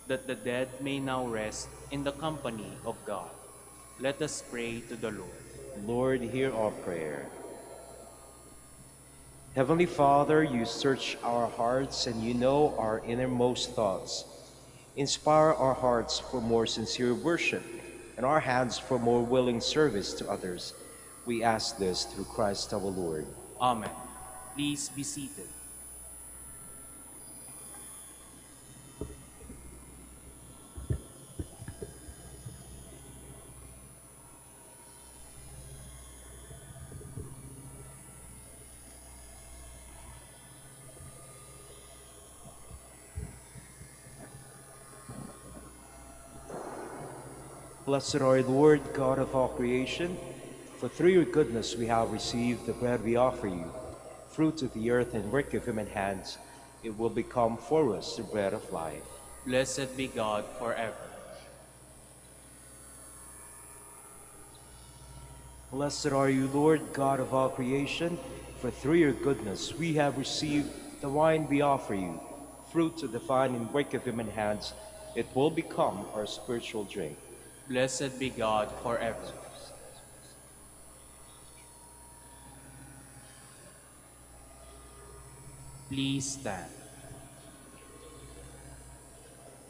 S1: That the dead may now rest in the company of God, let us pray to the Lord.
S3: Lord, hear our prayer. Heavenly Father, you search our hearts and you know our innermost thoughts. Inspire our hearts for more sincere worship and our hands for more willing service to others. We ask this through Christ our Lord.
S1: Amen. Please be seated.
S3: Blessed are you, Lord, God of all creation, for through your goodness we have received the bread we offer you, fruit of the earth and work of human hands. It will become for us the bread of life.
S1: Blessed be God forever.
S3: Blessed are you, Lord, God of all creation, for through your goodness we have received the wine we offer you, fruit of the vine and work of human hands. It will become our spiritual drink.
S1: Blessed be God forever. Please stand.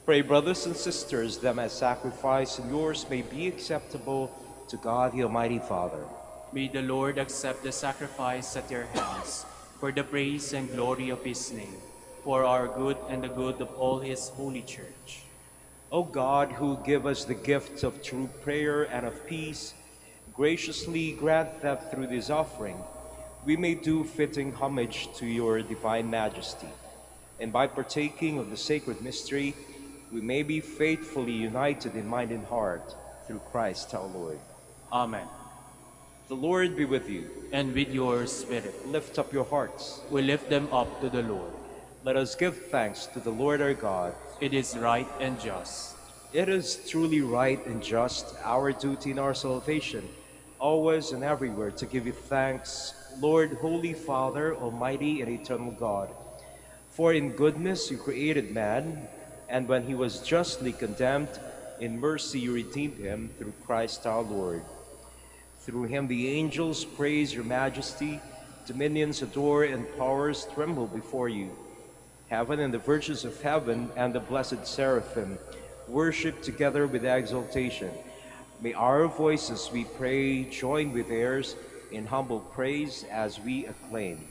S3: Pray, brothers and sisters, that my sacrifice and yours may be acceptable to God the Almighty Father.
S1: May the Lord accept the sacrifice at your hands for the praise and glory of his name, for our good and the good of all his holy church.
S3: O God, who give us the gift of true prayer and of peace, graciously grant that through this offering we may do fitting homage to your divine majesty, and by partaking of the sacred mystery, we may be faithfully united in mind and heart through Christ our Lord.
S1: Amen.
S3: The Lord be with you.
S1: And with your spirit,
S3: Lift up your hearts.
S1: we lift them up to the Lord.
S3: Let us give thanks to the Lord our God.
S1: It is right and just.
S3: It is truly right and just, our duty and our salvation, always and everywhere to give you thanks, Lord, Holy Father, Almighty and Eternal God. For in goodness you created man, and when he was justly condemned, in mercy you redeemed him through Christ our Lord. Through him the angels praise your majesty, dominions adore, and powers tremble before you. Heaven and the virtues of heaven and the blessed seraphim worship together with exaltation. May our voices, we pray, join with theirs in humble praise as we acclaim.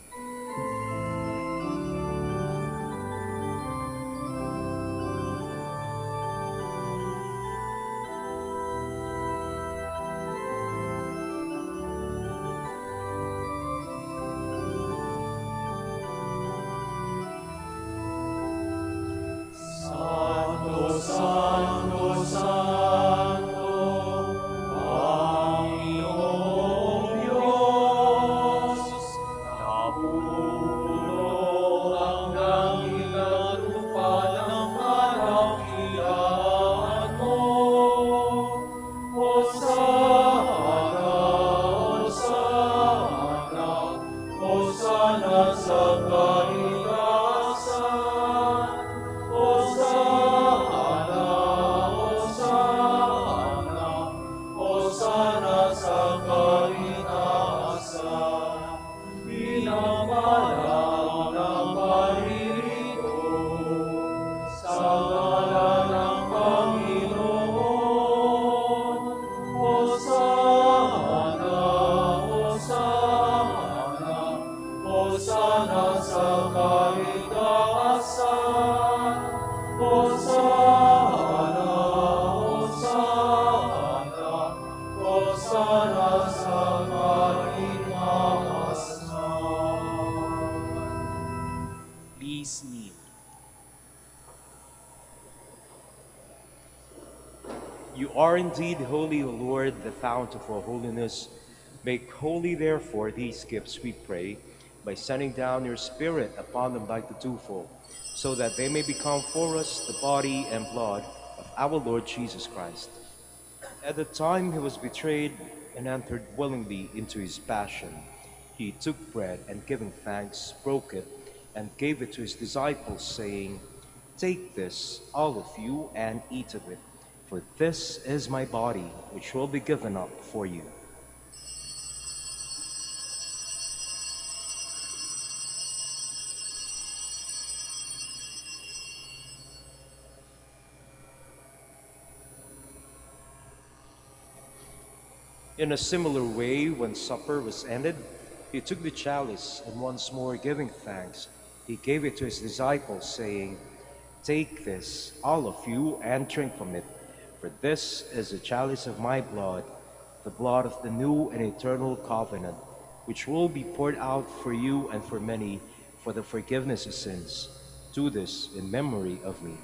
S1: Please kneel.
S3: You are indeed holy, O Lord, the fount of all holiness. Make holy, therefore, these gifts, we pray, by sending down your Spirit upon them like the dewfall, so that they may become for us the body and blood of our Lord Jesus Christ. At the time he was betrayed and entered willingly into his passion, he took bread and giving thanks, broke it, and gave it to his disciples, saying, "Take this, all of you, and eat of it, for this is my body, which will be given up for you." In a similar way, when supper was ended, He took the chalice, and once more giving thanks, he gave it to his disciples, saying, "Take this, all of you, and drink from it, for this is the chalice of my blood, the blood of the new and eternal covenant, which will be poured out for you and for many for the forgiveness of sins. Do this in memory of me."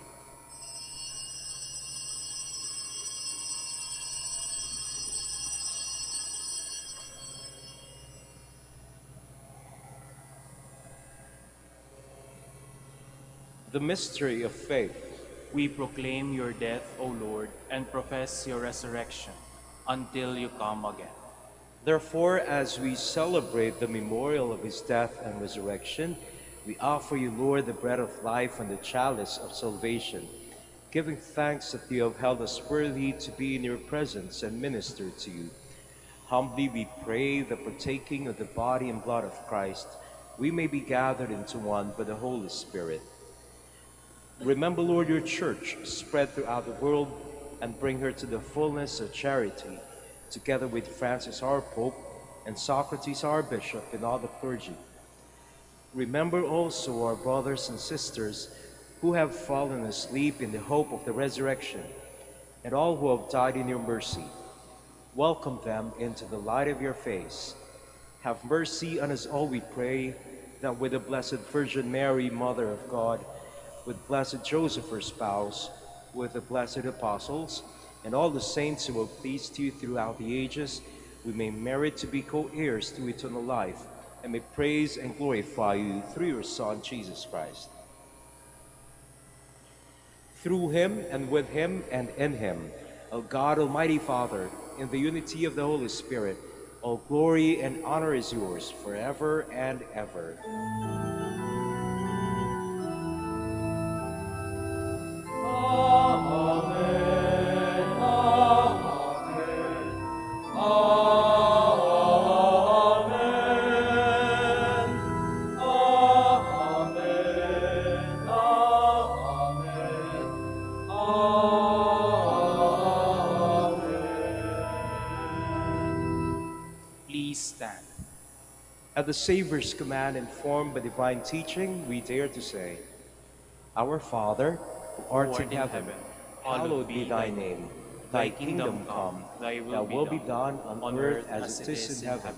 S3: The mystery of faith.
S1: We proclaim your death, O Lord, and profess your resurrection until you come again.
S3: Therefore, as we celebrate the memorial of his death and resurrection, we offer you, Lord, the bread of life and the chalice of salvation, giving thanks that you have held us worthy to be in your presence and minister to you. Humbly we pray that partaking of the body and blood of Christ, we may be gathered into one by the Holy Spirit. Remember, Lord, your church spread throughout the world and bring her to the fullness of charity, together with Francis our Pope and Socrates our Bishop and all the clergy. Remember also our brothers and sisters who have fallen asleep in the hope of the resurrection, and all who have died in your mercy. Welcome them into the light of your face. Have mercy on us all, we pray, that with the Blessed Virgin Mary, Mother of God, with blessed Joseph, her spouse, with the blessed apostles, and all the saints who have pleased you throughout the ages, we may merit to be co-heirs to eternal life, and may praise and glorify you through your Son, Jesus Christ. Through him, and with him, and in him, O God, Almighty Father, in the unity of the Holy Spirit, all glory and honor is yours forever and ever.
S1: Please stand.
S3: At the Savior's command, informed by divine teaching, we dare to say, Our Father, who art in heaven, hallowed be thy name. Thy kingdom come, thy will be done on earth as it is in heaven.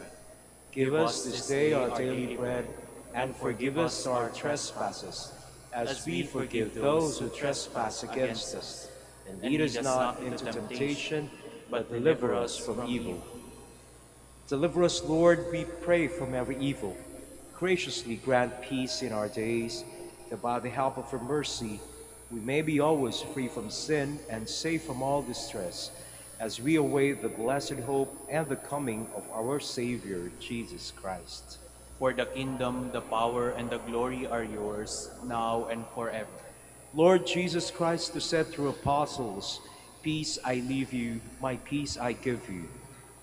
S3: Give us this day our daily bread, and forgive us our trespasses, as we forgive those who trespass against us. And lead us not into temptation, but deliver us from evil. Deliver us, Lord, we pray, from every evil. Graciously grant peace in our days, that by the help of your mercy we may be always free from sin and safe from all distress, as we await the blessed hope and the coming of our Savior, Jesus Christ.
S1: For the kingdom, the power, and the glory are yours, now and forever.
S3: Lord Jesus Christ, who said through apostles, "Peace I leave you, my peace I give you,"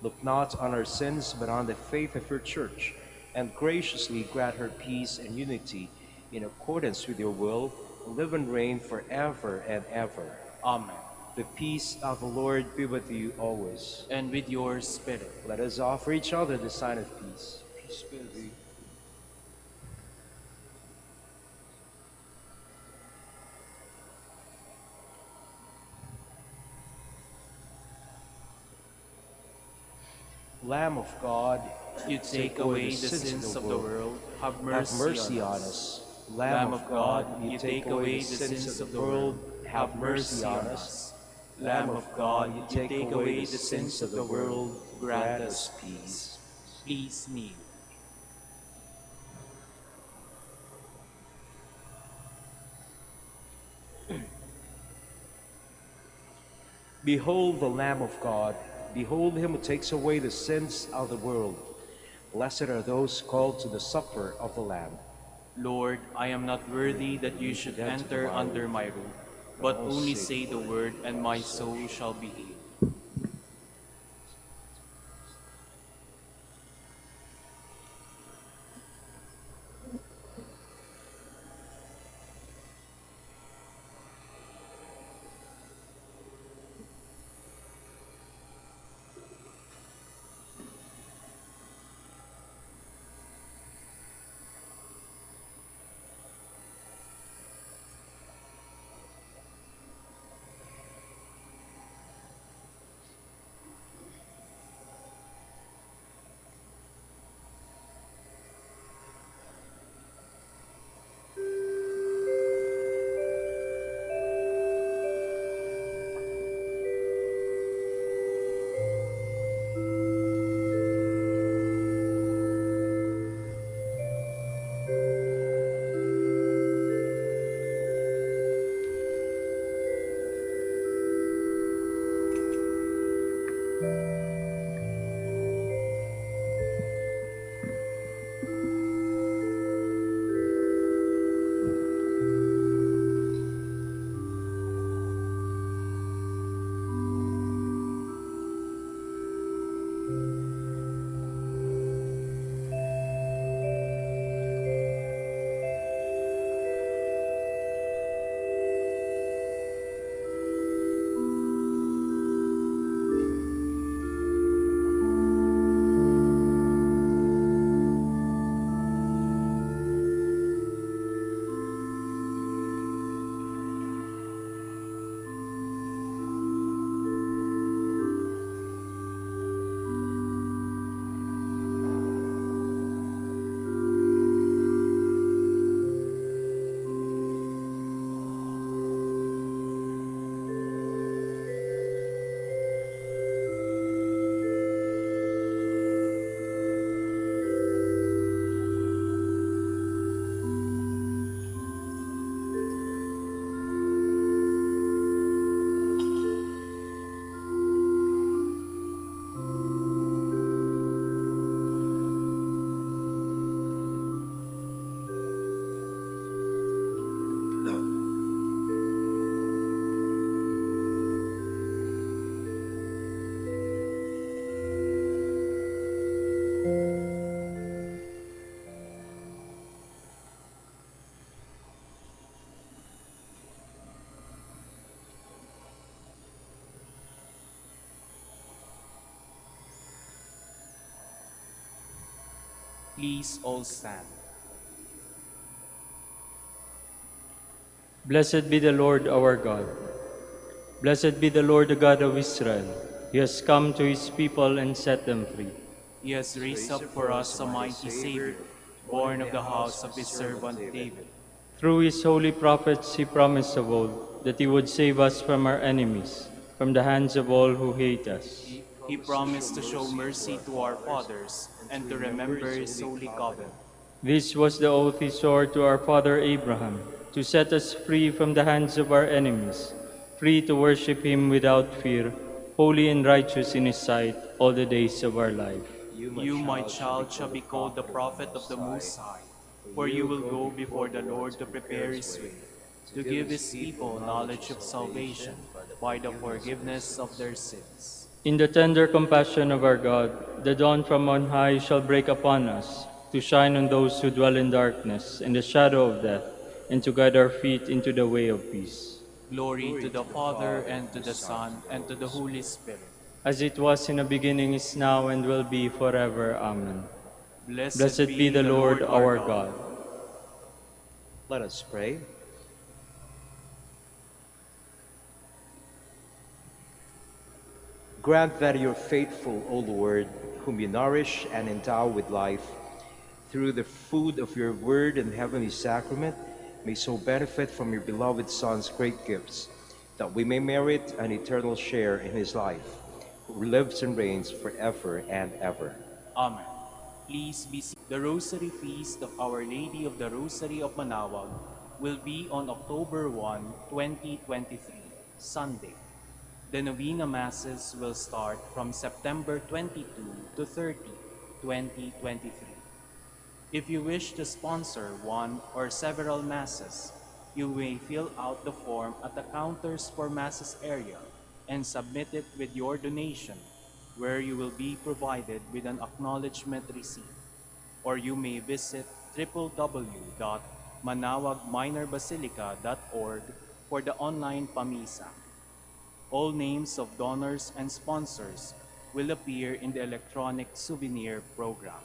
S3: look not on our sins, but on the faith of your church, and graciously grant her peace and unity in accordance with your will, live and reign forever and ever.
S1: Amen.
S3: The peace of the Lord be with you always.
S1: And with your spirit.
S3: Let us offer each other the sign of peace. Peace be with you. Lamb of God,
S1: You take away the sins of the world. Have mercy,
S3: on us. Lamb of God, you take away the sins of the world. Have mercy on us. Lamb of God, you take away the sins of the world. Grant us peace.
S1: Please kneel.
S3: Behold the Lamb of God. Behold him who takes away the sins of the world. Blessed are those called to the supper of the Lamb.
S1: Lord, I am not worthy that you should enter under my roof, but only say the word, and my soul shall be healed. Please all stand.
S4: Blessed be the Lord our God. Blessed be the Lord, the God of Israel. He has come to his people and set them free.
S1: He has raised up for us a mighty Savior, born of the house of his servant David.
S4: Through his holy prophets he promised of old that he would save us from our enemies, from the hands of all who hate us.
S1: He promised to show mercy to our fathers and to remember his holy covenant.
S4: This was the oath he swore to our father Abraham, to set us free from the hands of our enemies, free to worship him without fear, holy and righteous in his sight all the days of our life.
S1: You, my child, shall be called the prophet of the Most High, for you will go before the Lord to prepare his way, to give his people knowledge of salvation by the forgiveness of their sins.
S4: In the tender compassion of our God, the dawn from on high shall break upon us, to shine on those who dwell in darkness and the shadow of death, and to guide our feet into the way of peace.
S1: Glory to the Father, and to the Son, and to the Holy Spirit.
S4: As it was in the beginning, is now, and will be forever. Amen. Blessed be the Lord our God.
S3: Let us pray. Grant that your faithful, O Lord, whom you nourish and endow with life, through the food of your word and heavenly sacrament, may so benefit from your beloved Son's great gifts, that we may merit an eternal share in his life, who lives and reigns forever and ever.
S1: Amen. Please be seated. The Rosary Feast of Our Lady of the Rosary of Manaoag will be on October 1, 2023, Sunday. The Novena Masses will start from September 22 to 30, 2023. If you wish to sponsor one or several Masses, you may fill out the form at the counters for Masses area and submit it with your donation, where you will be provided with an acknowledgement receipt. Or you may visit www.manaoagminorbasilica.org for the online Pamisa. All names of donors and sponsors will appear in the electronic souvenir program.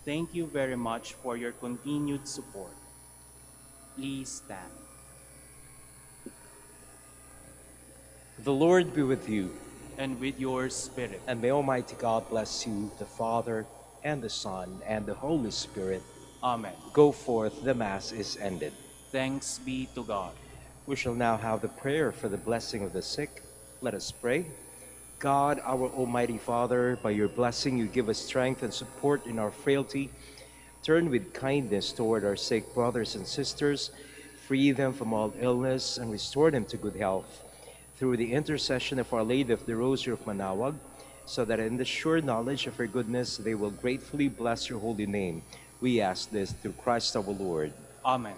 S1: Thank you very much for your continued support. Please stand.
S3: The Lord be with you,
S1: And with your spirit.
S3: and may Almighty God bless you, the Father, and the Son, and the Holy Spirit.
S1: Amen.
S3: Go forth, the Mass is ended.
S1: Thanks be to God.
S3: We shall now have the prayer for the blessing of the sick. Let us pray. God, our Almighty Father, by your blessing you give us strength and support in our frailty. Turn with kindness toward our sick brothers and sisters, free them from all illness, and restore them to good health. Through the intercession of Our Lady of the Rosary of Manaoag, so that in the sure knowledge of her goodness they will gratefully bless your holy name. We ask this through Christ our Lord.
S1: Amen.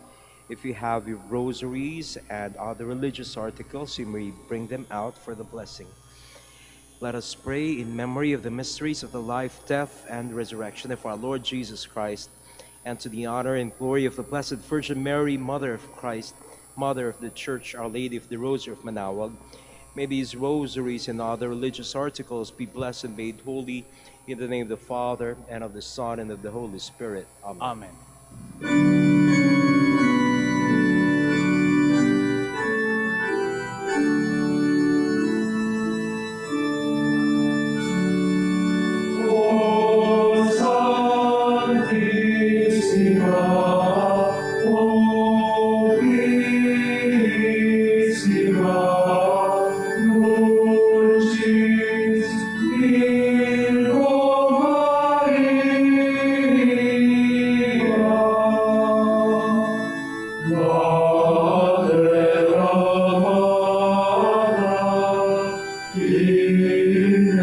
S3: If you have your rosaries and other religious articles, you may bring them out for the blessing. Let us pray in memory of the mysteries of the life, death, and resurrection of our Lord Jesus Christ, and to the honor and glory of the Blessed Virgin Mary, Mother of Christ, Mother of the Church, Our Lady of the Rosary of Manaoag. May these rosaries and other religious articles be blessed and made holy in the name of the Father, and of the Son, and of the Holy Spirit. Amen.
S1: Amen.
S6: In